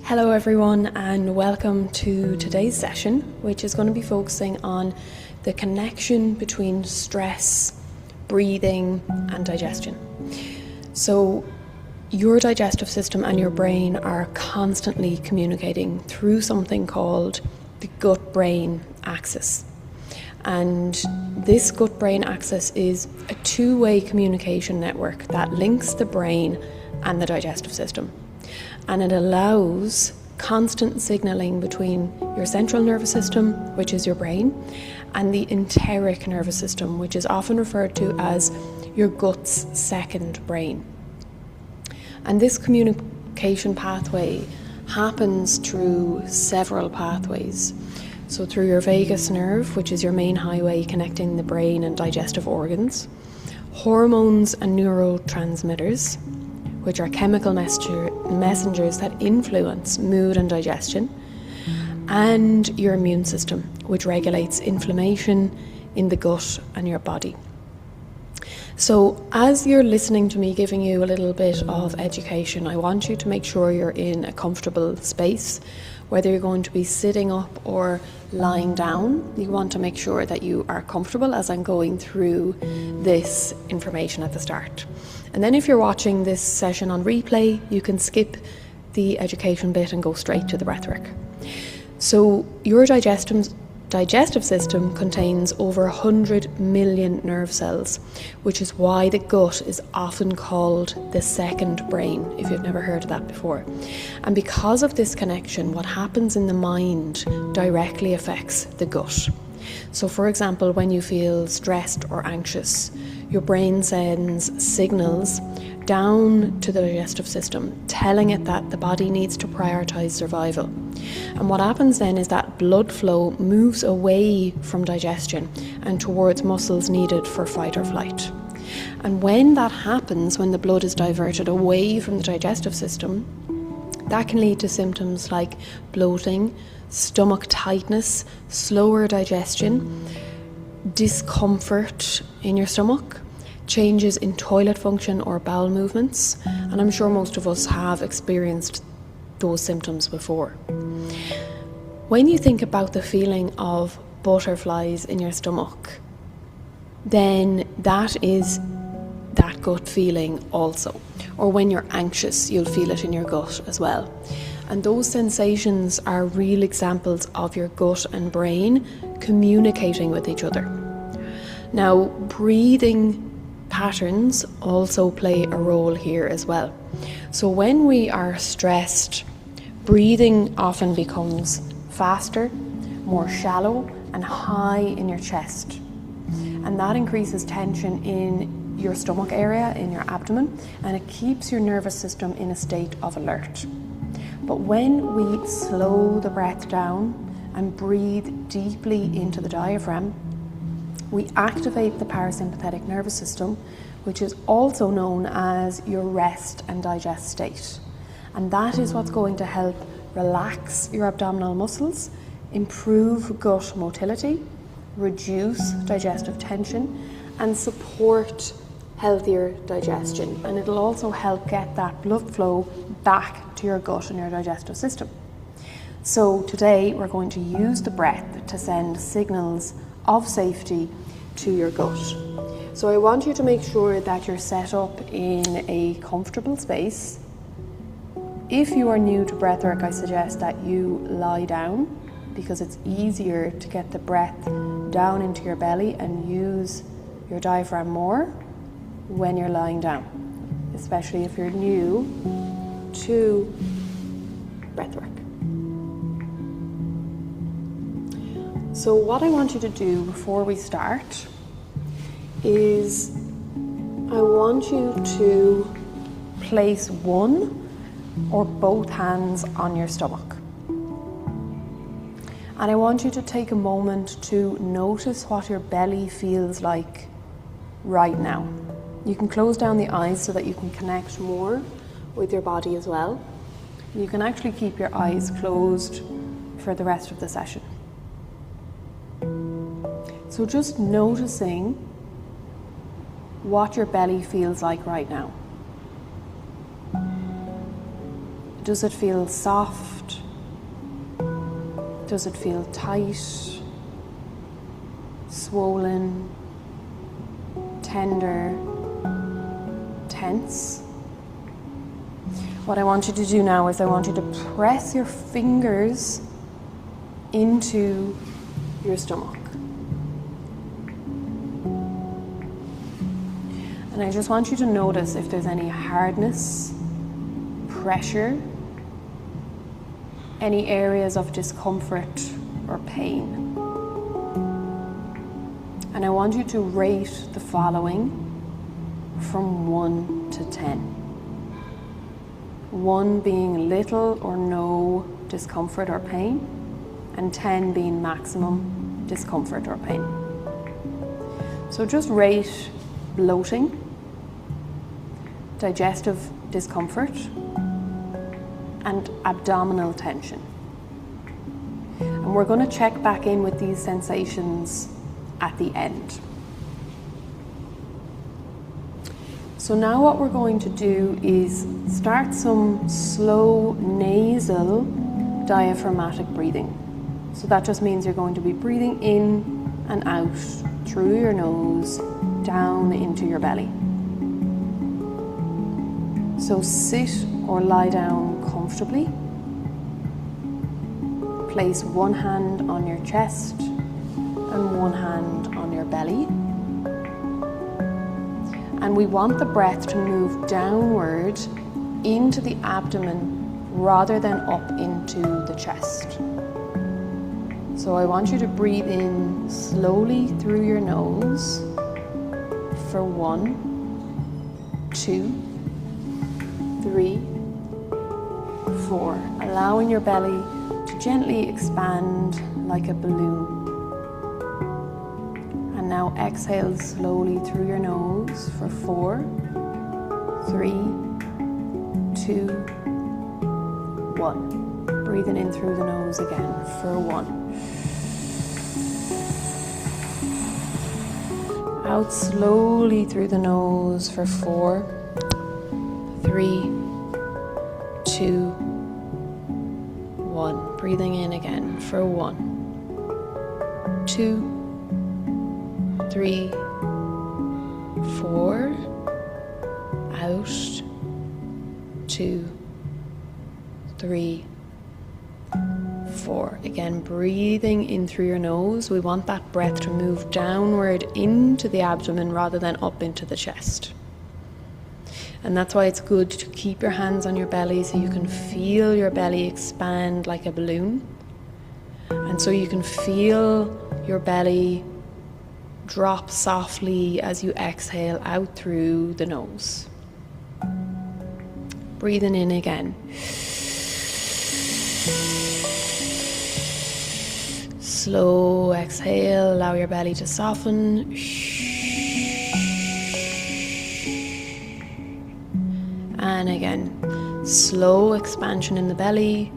Hello everyone, and welcome to today's session, which is going to be focusing on the connection between stress, breathing and digestion. So your digestive system and your brain are constantly communicating through something called the gut-brain axis. And this gut-brain axis is a two-way communication network that links the brain and the digestive system. And it allows constant signaling between your central nervous system, which is your brain, and the enteric nervous system, which is often referred to as your gut's second brain. And this communication pathway happens through several pathways. So through your vagus nerve, which is your main highway connecting the brain and digestive organs, hormones and neurotransmitters, which are chemical messengers that influence mood and digestion, and your immune system, which regulates inflammation in the gut and your body. So as you're listening to me giving you a little bit of education, I want you to make sure you're in a comfortable space. Whether you're going to be sitting up or lying down, you want to make sure that you are comfortable as I'm going through this information at the start. And then if you're watching this session on replay, you can skip the education bit and go straight to the breathwork. So your digestive system contains over 100 million nerve cells, which is why the gut is often called the second brain, if you've never heard of that before. And because of this connection, what happens in the mind directly affects the gut. So for example, when you feel stressed or anxious, your brain sends signals down to the digestive system, telling it that the body needs to prioritize survival. And what happens then is that blood flow moves away from digestion and towards muscles needed for fight or flight. And when that happens, when the blood is diverted away from the digestive system, that can lead to symptoms like bloating, stomach tightness, slower digestion, discomfort in your stomach, changes in toilet function or bowel movements, and I'm sure most of us have experienced those symptoms before. When you think about the feeling of butterflies in your stomach, then that is that gut feeling also. Or when you're anxious, you'll feel it in your gut as well. And those sensations are real examples of your gut and brain communicating with each other. Now, breathing patterns also play a role here as well. So when we are stressed, breathing often becomes faster, more shallow and high in your chest. And that increases tension in your stomach area, in your abdomen, and it keeps your nervous system in a state of alert. But when we slow the breath down and breathe deeply into the diaphragm, we activate the parasympathetic nervous system, which is also known as your rest and digest state. And that is what's going to help relax your abdominal muscles, improve gut motility, reduce digestive tension, and support healthier digestion. And it'll also help get that blood flow back to your gut and your digestive system. So today we're going to use the breath to send signals of safety to your gut. So I want you to make sure that you're set up in a comfortable space. If you are new to breathwork, I suggest that you lie down because it's easier to get the breath down into your belly and use your diaphragm more when you're lying down, especially if you're new to breathwork. So what I want you to do before we start is I want you to place one or both hands on your stomach. And I want you to take a moment to notice what your belly feels like right now. You can close down the eyes so that you can connect more with your body as well. You can actually keep your eyes closed for the rest of the session. So just noticing what your belly feels like right now. Does it feel soft Does it feel tight, swollen, tender, tense? What I want you to do now is I want you to press your fingers into your stomach. And I just want you to notice if there's any hardness, pressure, any areas of discomfort or pain. And I want you to rate the following from 1 to 10. 1 being little or no discomfort or pain, and 10 being maximum discomfort or pain. So just rate bloating, digestive discomfort, and abdominal tension. And we're going to check back in with these sensations at the end. So now what we're going to do is start some slow nasal diaphragmatic breathing. So that just means you're going to be breathing in and out through your nose, down into your belly. So sit or lie down comfortably. Place one hand on your chest and one hand on your belly. And we want the breath to move downward into the abdomen rather than up into the chest. So I want you to breathe in slowly through your nose for 1, 2, 3, 4. Allowing your belly to gently expand like a balloon. And now exhale slowly through your nose for 4, 3, 2, 1. Breathing in through the nose again for 1. Out slowly through the nose for 4, 3, 2, 1. Breathing in again for 1, 2, 3, 4, out, 2, 3, 4. Again, breathing in through your nose. We want that breath to move downward into the abdomen rather than up into the chest. And that's why it's good to keep your hands on your belly so you can feel your belly expand like a balloon. And so you can feel your belly drop softly as you exhale out through the nose. Breathing in again. Slow exhale, allow your belly to soften. And again, slow expansion in the belly.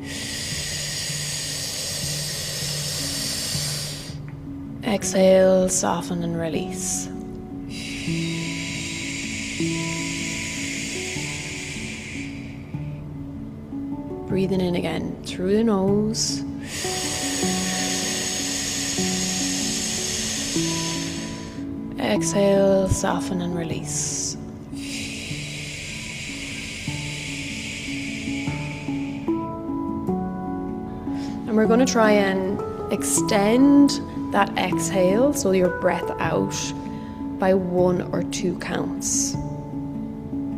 Exhale, soften and release. Breathing in again through the nose. Exhale, soften and release. And we're going to try and extend that exhale, so your breath out, by 1 or 2 counts.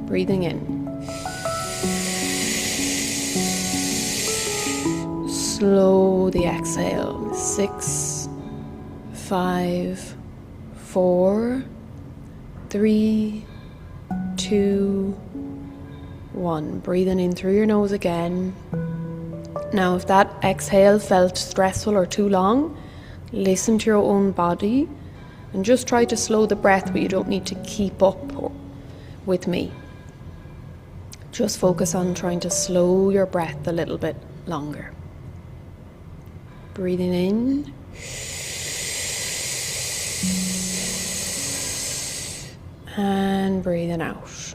Breathing in. Slow the exhale. 6, 5, 4, 3, 2, 1. Breathing in through your nose again. Now, if that exhale felt stressful or too long, listen to your own body and just try to slow the breath, but you don't need to keep up with me. Just focus on trying to slow your breath a little bit longer. Breathing in. And breathing out.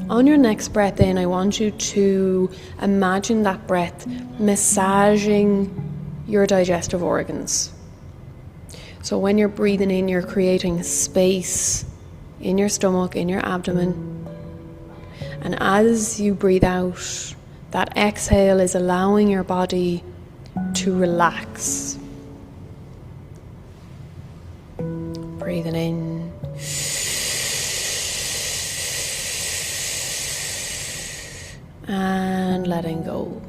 On your next breath in, I want you to imagine that breath massaging your digestive organs. So when you're breathing in, you're creating space in your stomach, in your abdomen. And as you breathe out, that exhale is allowing your body to relax. Breathing in. And letting go.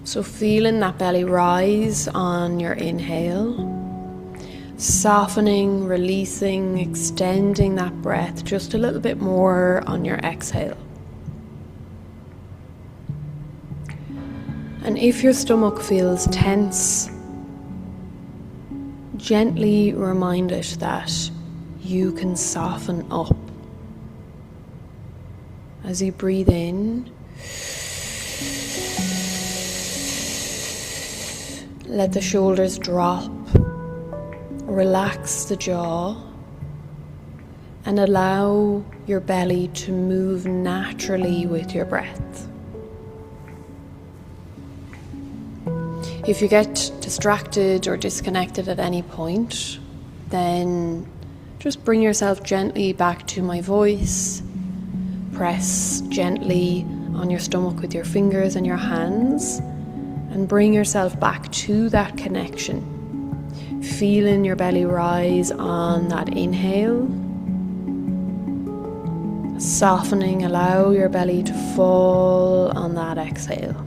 So feeling that belly rise on your inhale, softening, releasing, extending that breath just a little bit more on your exhale. And if your stomach feels tense, gently remind it that you can soften up. As you breathe in, let the shoulders drop, relax the jaw, and allow your belly to move naturally with your breath. If you get distracted or disconnected at any point, then just bring yourself gently back to my voice. Press gently on your stomach with your fingers and your hands, and bring yourself back to that connection. Feeling your belly rise on that inhale. Softening, allow your belly to fall on that exhale.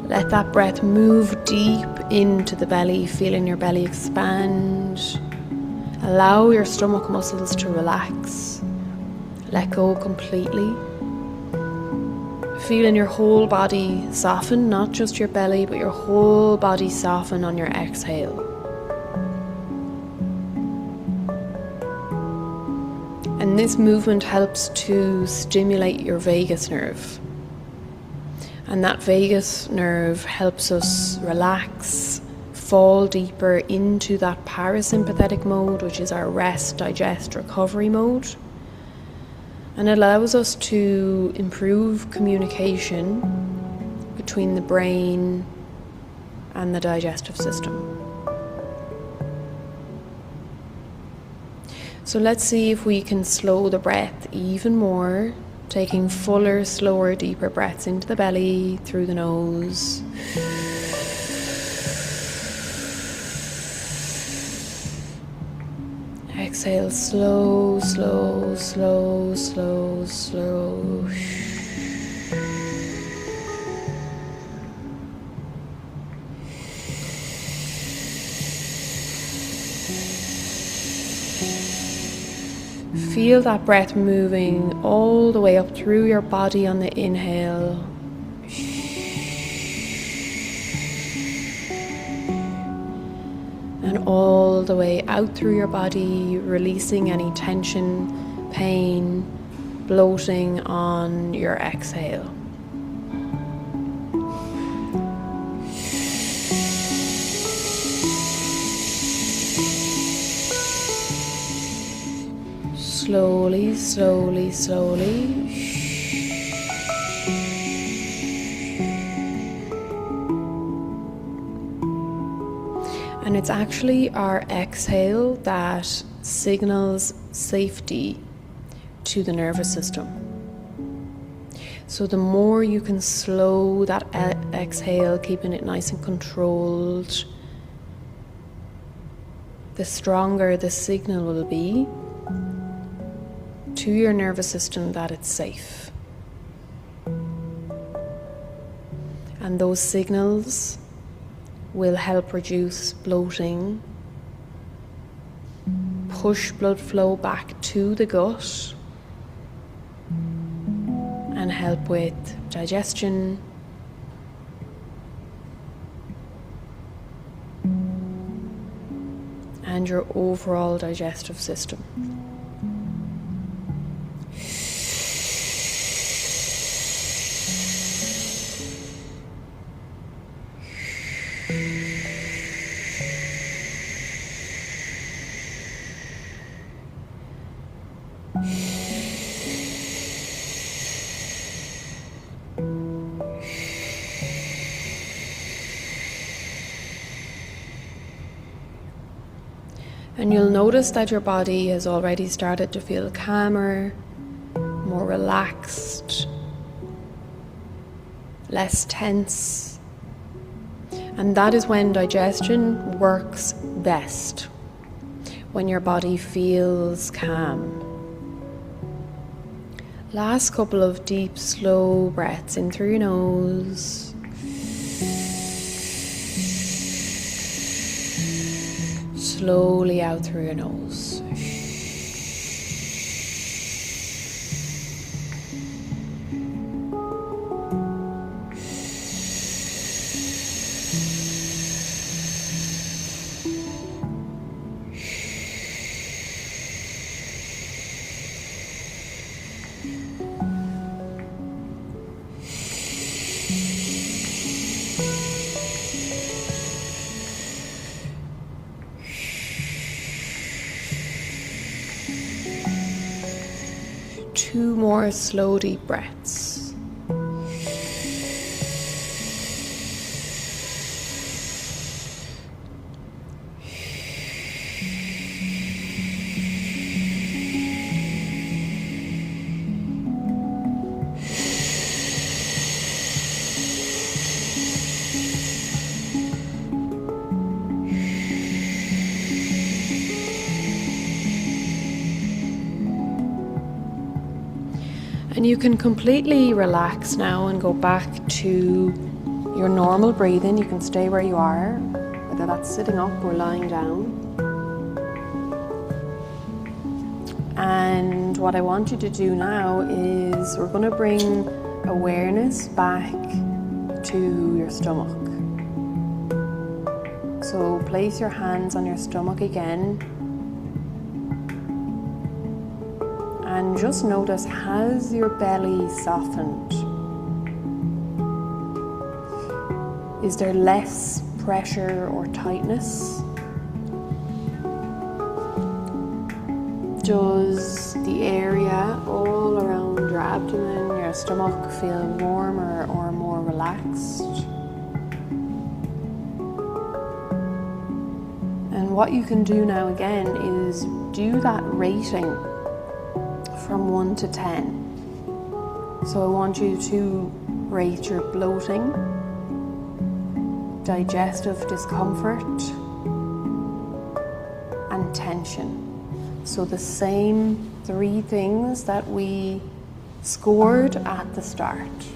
Let that breath move deep into the belly, feeling your belly expand. Allow your stomach muscles to relax. Let go completely. Feeling your whole body soften, not just your belly, but your whole body soften on your exhale. And this movement helps to stimulate your vagus nerve. And that vagus nerve helps us relax, fall deeper into that parasympathetic mode, which is our rest, digest, recovery mode. And allows us to improve communication between the brain and the digestive system. So let's see if we can slow the breath even more, taking fuller, slower, deeper breaths into the belly, through the nose. Exhale, slow, slow, slow, slow, slow. Feel that breath moving all the way up through your body on the inhale. And all the way out through your body, releasing any tension, pain, bloating on your exhale. Slowly, slowly, slowly. And it's actually our exhale that signals safety to the nervous system. So the more you can slow that exhale, keeping it nice and controlled, the stronger the signal will be to your nervous system that it's safe. And those signals will help reduce bloating, push blood flow back to the gut, and help with digestion, and your overall digestive system. And you'll notice that your body has already started to feel calmer, more relaxed, less tense. And that is when digestion works best, when your body feels calm. Last couple of deep, slow breaths in through your nose. Slowly out through your nose. Two more slow deep breaths. And you can completely relax now and go back to your normal breathing. You can stay where you are, whether that's sitting up or lying down. And what I want you to do now is we're going to bring awareness back to your stomach. So place your hands on your stomach again. And just notice, has your belly softened? Is there less pressure or tightness? Does the area all around your abdomen, your stomach feel warmer or more relaxed? And what you can do now again is do that rating from 1 to 10. So I want you to rate your bloating, digestive discomfort, and tension. So the same 3 things that we scored at the start.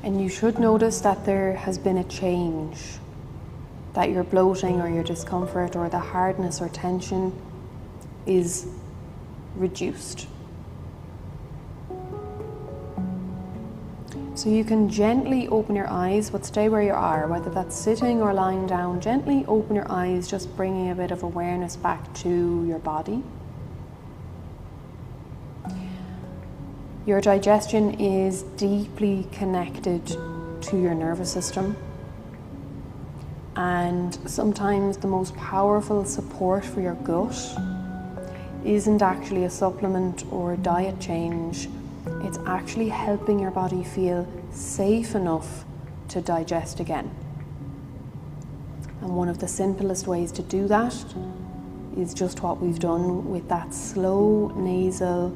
And you should notice that there has been a change, that your bloating or your discomfort or the hardness or tension is reduced. So you can gently open your eyes, but stay where you are, whether that's sitting or lying down. Gently open your eyes, just bringing a bit of awareness back to your body. Your digestion is deeply connected to your nervous system. And sometimes the most powerful support for your gut isn't actually a supplement or a diet change. It's actually helping your body feel safe enough to digest again. And one of the simplest ways to do that is just what we've done with that slow nasal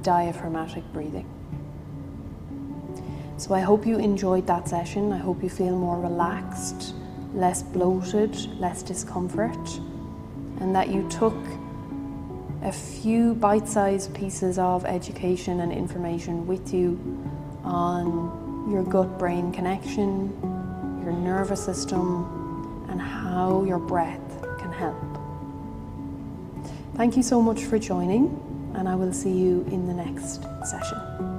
diaphragmatic breathing. So I hope you enjoyed that session. I hope you feel more relaxed, less bloated, less discomfort, and that you took a few bite-sized pieces of education and information with you on your gut-brain connection, your nervous system, and how your breath can help. Thank you so much for joining, and I will see you in the next session.